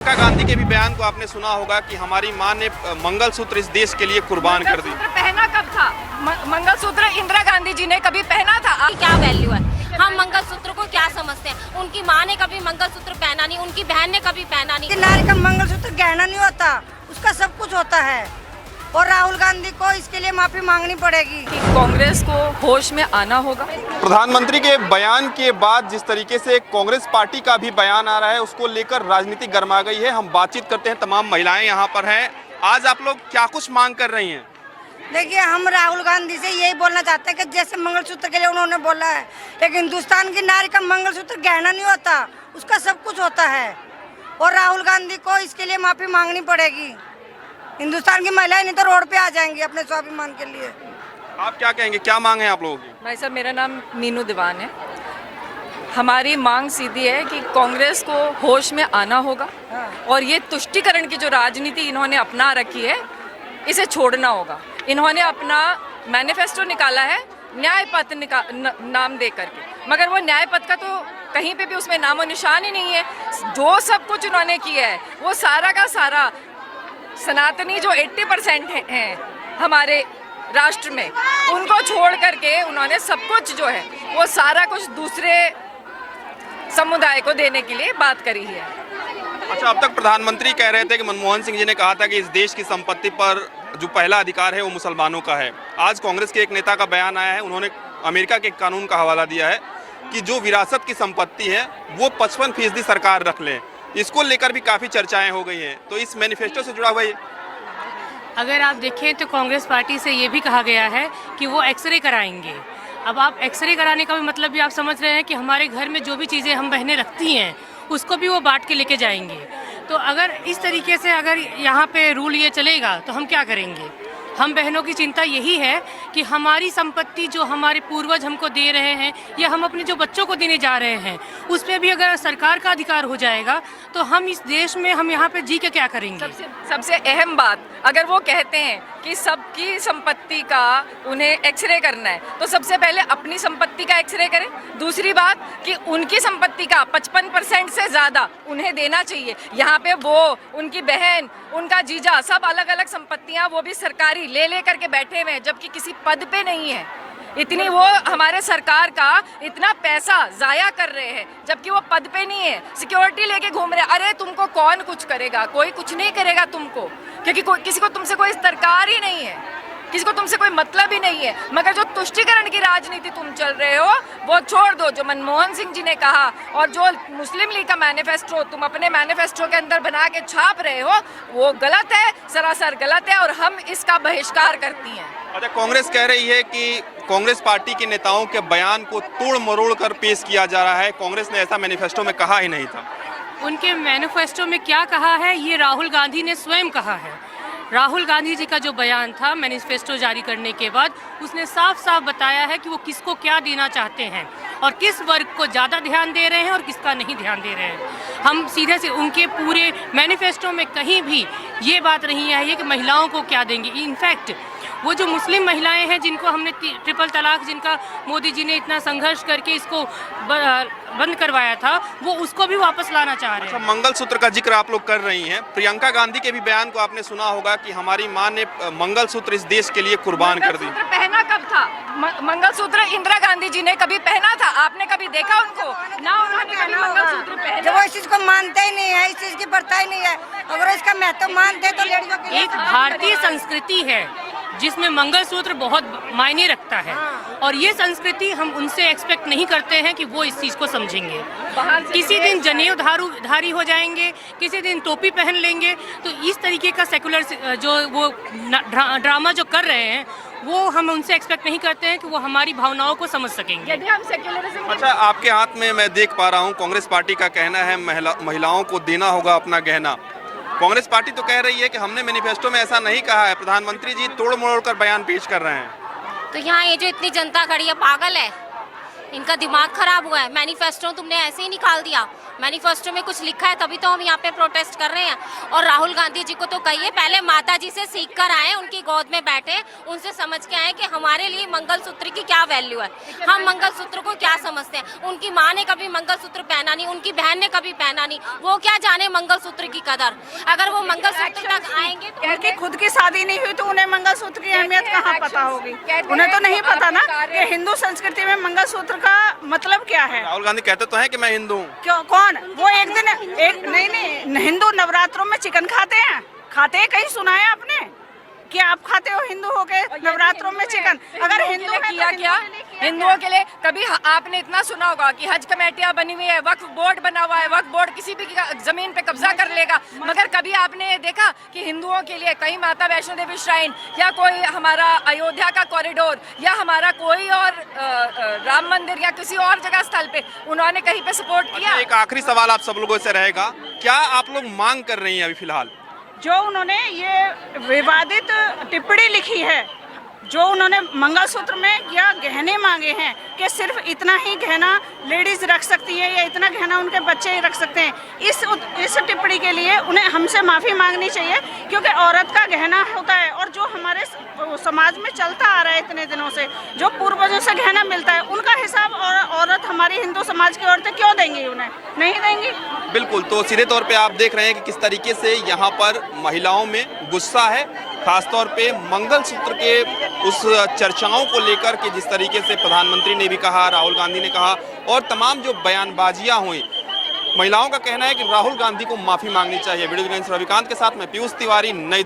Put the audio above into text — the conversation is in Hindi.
प्रियंका गांधी के भी बयान को आपने सुना होगा कि हमारी मां ने मंगलसूत्र इस देश के लिए कुर्बान कर दी। पहना कब था? मंगलसूत्र इंदिरा गांधी जी ने कभी पहना था? क्या वैल्यू है? हम मंगलसूत्र को क्या समझते हैं? उनकी माँ ने कभी मंगलसूत्र पहना नहीं, उनकी बहन ने कभी पहना नहीं। नारी का मंगलसूत्र गहना नहीं होता, उसका सब कुछ होता है। और राहुल गांधी को इसके लिए माफी मांगनी पड़ेगी। कांग्रेस को होश में आना होगा। प्रधानमंत्री के बयान के बाद जिस तरीके से कांग्रेस पार्टी का भी बयान आ रहा है, उसको लेकर राजनीति गर्मा गई है। हम बातचीत करते हैं, तमाम महिलाएं यहाँ पर हैं। आज आप लोग क्या कुछ मांग कर रही हैं? देखिए, हम राहुल गांधी से यही बोलना चाहते हैं कि जैसे मंगलसूत्र के लिए उन्होंने बोला है, लेकिन हिंदुस्तान की नारी का मंगलसूत्र गहना नहीं होता, उसका सब कुछ होता है। और राहुल गांधी को इसके लिए माफी मांगनी पड़ेगी। हिंदुस्तान की महिलाएं नहीं तो रोड पे आ जाएंगी अपने स्वाभिमान के लिए। आप क्या कहेंगे, क्या मांग है आप लोगों की? भाई साहब, मेरा नाम मीनू दीवान है। हमारी मांग सीधी है कि कांग्रेस को होश में आना होगा और ये तुष्टीकरण की जो राजनीति इन्होंने अपना रखी है, इसे छोड़ना होगा। इन्होंने अपना मैनिफेस्टो निकाला है न्याय पथ नाम दे करके, मगर वो न्याय पथ का तो कहीं पे भी उसमें नामो निशान ही नहीं है। जो सब कुछ उन्होंने किया है वो सारा का सारा सनातनी जो 80% हैं हमारे राष्ट्र में, उनको छोड़ करके उन्होंने सब कुछ जो है वो सारा कुछ दूसरे समुदाय को देने के लिए बात करी है। अच्छा, अब तक प्रधानमंत्री कह रहे थे कि मनमोहन सिंह जी ने कहा था कि इस देश की संपत्ति पर जो पहला अधिकार है वो मुसलमानों का है। आज कांग्रेस के एक नेता का बयान आया है, उन्होंने अमेरिका के एक कानून का हवाला दिया है कि जो विरासत की संपत्ति है वो 55% सरकार रख ले। इसको लेकर भी काफ़ी चर्चाएं हो गई हैं, तो इस मैनिफेस्टो से जुड़ा हुआ ये। अगर आप देखें तो कांग्रेस पार्टी से ये भी कहा गया है कि वो एक्सरे कराएंगे। अब आप एक्सरे कराने का भी मतलब भी आप समझ रहे हैं कि हमारे घर में जो भी चीज़ें हम बहनें रखती हैं उसको भी वो बांट के लेके जाएंगे। तो अगर इस तरीके से अगर यहाँ पे रूल ये चलेगा तो हम क्या करेंगे? हम बहनों की चिंता यही है कि हमारी संपत्ति जो हमारे पूर्वज हमको दे रहे हैं या हम अपने जो बच्चों को देने जा रहे हैं, उस पर भी अगर सरकार का अधिकार हो जाएगा तो हम इस देश में हम यहाँ पे जी के क्या करेंगे? सबसे अहम बात, अगर वो कहते हैं कि सबकी संपत्ति का उन्हें एक्सरे करना है, तो सबसे पहले अपनी संपत्ति का एक्सरे करें। दूसरी बात कि उनकी संपत्ति का 55% से ज़्यादा उन्हें देना चाहिए। यहाँ पे वो, उनकी बहन, उनका जीजा, सब अलग अलग संपत्तियाँ वो भी सरकारी ले करके बैठे हुए हैं, जबकि किसी पद पे नहीं है। इतनी वो हमारे सरकार का इतना पैसा जाया कर रहे हैं, जबकि वो पद पे नहीं है, सिक्योरिटी लेके घूम रहे हैं। अरे तुमको कौन कुछ करेगा? कोई कुछ नहीं करेगा तुमको, क्योंकि किसी को तुमसे कोई दरकार ही नहीं है, किसी को तुमसे कोई मतलब ही नहीं है। मगर जो तुष्टीकरण की राजनीति तुम चल रहे हो वो छोड़ दो। जो मनमोहन सिंह जी ने कहा और जो मुस्लिम लीग का मैनिफेस्टो तुम अपने मैनिफेस्टो के अंदर बना के छाप रहे हो, वो गलत है, सरासर गलत है, और हम इसका बहिष्कार करती हैं। अच्छा, कांग्रेस कह रही है कि कांग्रेस पार्टी के नेताओं के बयान को तोड़ मरोड़ कर पेश किया जा रहा है। कांग्रेस ने ऐसा मैनिफेस्टो में कहा ही नहीं था। उनके मैनिफेस्टो में क्या कहा है ये राहुल गांधी ने स्वयं कहा है। राहुल गांधी जी का जो बयान था मैनिफेस्टो जारी करने के बाद, उसने साफ साफ बताया है कि वो किसको क्या देना चाहते हैं और किस वर्ग को ज़्यादा ध्यान दे रहे हैं और किसका नहीं ध्यान दे रहे हैं। हम सीधे से उनके पूरे मैनिफेस्टो में कहीं भी ये बात नहीं आई है कि महिलाओं को क्या देंगे। इनफैक्ट वो जो मुस्लिम महिलाएं हैं जिनको हमने ट्रिपल तलाक, जिनका मोदी जी ने इतना संघर्ष करके इसको बंद करवाया था, वो उसको भी वापस लाना चाह रहे हैं। अच्छा, मंगलसूत्र का जिक्र आप लोग कर रही हैं। प्रियंका गांधी के भी बयान को आपने सुना होगा कि हमारी मां ने मंगलसूत्र इस देश के लिए कुर्बान कर दी। पहना कब था? मंगलसूत्र इंदिरा गांधी जी ने कभी पहना था? आपने कभी देखा उनको? ना उन्होंने कभी मंगलसूत्र पहना। जब वो इस चीज को मानते ही नहीं है, इस चीज की प्रथा ही नहीं है, अगर इसका महत्व मानते तो लड़कियों के लिए एक भारतीय संस्कृति है जिसमें मंगलसूत्र बहुत मायने रखता है, और ये संस्कृति हम उनसे एक्सपेक्ट नहीं करते हैं कि वो इस चीज़ को समझेंगे। किसी दिन जनेऊ धारी हो जाएंगे, किसी दिन टोपी पहन लेंगे। तो इस तरीके का सेकुलर जो वो ड्रामा जो कर रहे हैं, वो हम उनसे एक्सपेक्ट नहीं करते हैं कि वो हमारी भावनाओं को समझ सकेंगे। यदि हम सेक्युलरिज्म। अच्छा, आपके हाथ में मैं देख पा रहा हूँ कांग्रेस पार्टी का कहना है महिलाओं को देना होगा अपना गहना। कांग्रेस पार्टी तो कह रही है कि हमने मैनिफेस्टो में ऐसा नहीं कहा है। प्रधानमंत्री जी तोड़ मरोड़ कर बयान पेश कर रहे हैं। तो यहाँ ये जो इतनी जनता खड़ी है पागल है, इनका दिमाग खराब हुआ है। मैनिफेस्टो तुमने ऐसे ही निकाल दिया, मैनिफेस्टो में कुछ लिखा है तभी तो हम यहाँ पे प्रोटेस्ट कर रहे हैं। और राहुल गांधी जी को तो कहिए पहले माता जी से सीख कर आए, उनकी गोद में बैठे, उनसे समझ के आए कि हमारे लिए मंगलसूत्र की क्या वैल्यू है, हम मंगलसूत्र को क्या समझते हैं। उनकी माँ ने कभी मंगलसूत्र पहना नहीं, उनकी बहन ने कभी पहना नहीं, वो क्या जाने मंगलसूत्र की कदर। अगर वो मंगलसूत्र तक आएंगे तो उनकी खुद की शादी नहीं हुई तो उन्हें मंगलसूत्र की अहमियत कहाँ पता होगी। उन्हें तो नहीं पता ना कि हिंदू संस्कृति में मंगलसूत्र का मतलब क्या है। राहुल गांधी कहते तो हैं कि मैं हिंदू हूँ। क्यों, कौन वो नहीं हिंदू नवरात्रों में चिकन खाते हैं कहीं सुना है आपने कि आप खाते हो हिंदू होके नवरात्रों में चिकन? अगर हिंदू है किया क्या हिंदुओं के लिए? कभी आपने इतना सुना होगा कि हज कमेटियां बनी हुई है, वक्फ बोर्ड बना हुआ है, वक्फ बोर्ड किसी भी जमीन पे कब्जा कर लेगा, मगर कभी आपने देखा कि हिंदुओं के लिए कहीं माता वैष्णो देवी श्राइन या कोई हमारा अयोध्या का कॉरिडोर या हमारा कोई और राम मंदिर या किसी और जगह स्थल पे उन्होंने कहीं पे सपोर्ट किया? एक आखिरी सवाल आप सब लोगों से रहेगा, क्या आप लोग मांग कर रही हैं अभी फिलहाल? जो उन्होंने ये विवादित टिप्पणी लिखी है, जो उन्होंने मंगलसूत्र में या गहने मांगे हैं कि सिर्फ इतना ही गहना लेडीज रख सकती है या इतना गहना उनके बच्चे ही रख सकते हैं, इस टिप्पणी के लिए उन्हें हमसे माफ़ी मांगनी चाहिए। क्योंकि औरत का गहना होता है और जो हमारे समाज में चलता आ रहा है इतने दिनों से, जो पूर्वजों से गहना मिलता है, उनका हिसाब औरत हमारी हिंदू समाज की औरतें क्यों देंगी? उन्हें नहीं देंगी। बिल्कुल, तो सीधे तौर पे आप देख रहे हैं कि किस तरीके से यहाँ पर महिलाओं में गुस्सा है, खासतौर पे मंगलसूत्र के उस चर्चाओं को लेकर के जिस तरीके से प्रधानमंत्री ने भी कहा, राहुल गांधी ने कहा और तमाम जो बयानबाजियां हुई, महिलाओं का कहना है कि राहुल गांधी को माफी मांगनी चाहिए। वीडियो जर्नलिस्ट रविकांत के साथ मैं पीयूष तिवारी, नई